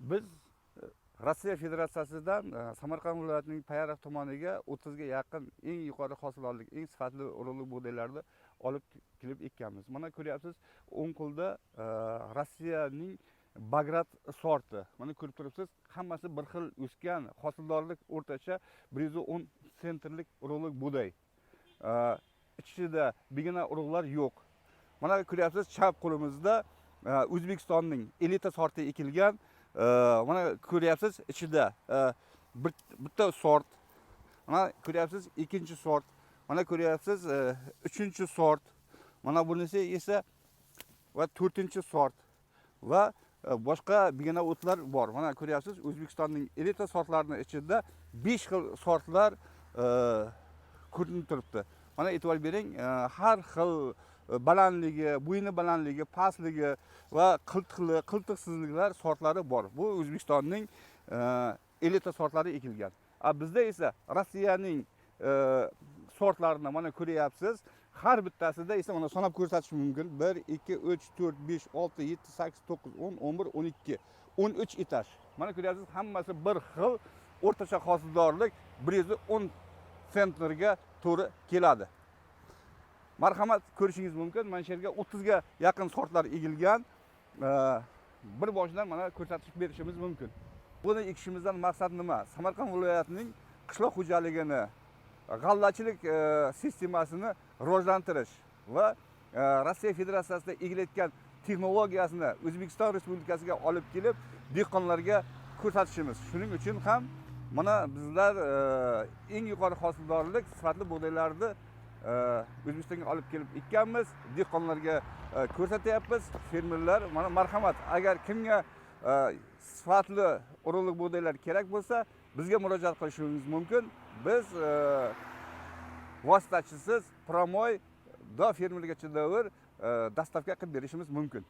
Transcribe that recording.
Biz Rossiya Federatsiyasidan Samarqand viloyatining Payariq tumaniga 30 ga yaqin eng yuqori hosilorlik, eng sifatli urug'lik bug'doylarni olib kelib ekkanmiz. Mana ko'ryapsiz, o'ng qo'lda Rossiyaning Bagrat sorti. Mana ko'rib turibsiz, hammasi bir xil o'sgan, hosildorlik o'rtacha 110 sentrlik urug'lik bug'doy. Ichida bigina urug'lar yo'q. Mana ko'ryapsiz, chap qo'limizda O'zbekistonning elita sorti ekilgan. Mana ko'ryapsiz, ichida bitta sort. Mana ko'ryapsiz, ikkinchi sort. Mana ko'ryapsiz, uchinchi sort. Mana bunisi esa va to'rtinchi sort. Va boshqa bigina o'tlar bor. Mana ko'ryapsiz, O'zbekistonning elita sortlarining ichida 5 xil sortlar ko'rinib turibdi. Mana e'tibor bering, har xil balandligi, bo'yni balandligi, pastligi va qiltiqsizliklar sortlari bor. Bu O'zbekistonning elita sortlari ekilgan. Bizda esa Rossiyaning sortlarini mana ko'ryapsiz. Har bittasida esa mana sanab ko'rsatish mumkin. 1 2 3 4 5 6 7 8 9 10 11 12 13 etaj. Mana ko'ryapsiz, hammasi bir xil o'rtacha hosildorlik 110 sentrga to'g'ri keladi. Marhamat, ko'rishingiz mumkin. Mana shu yerga 30 ga yaqin sortlar egilgan. Bir boshidan mana ko'rsatib berishimiz mumkin. Buni ekishimizdan maqsad nima? Samarqand viloyatining qishloq xo'jaligini, g'allachilik sistemasini rivojlantirish va Rossiya Federatsiyasida egilayotgan texnologiyasini O'zbekiston Respublikasiga olib kelib, dehqonlarga ko'rsatishimiz. Shuning uchun ham mana bizlar eng yuqori hosildorlik sifatli bug'doylarni O'zbekistonga olib kelib ekkanmiz, dehqonlarga ko'rsatyapmiz. Fermerlar, mana marhamat, agar kimga sifatli urug'lik bug'doylar kerak bo'lsa, bizga murojaat qilishingiz mumkin. Biz vositachisiz, promoy do fermergacha davr dastavka qilib berishimiz mumkin.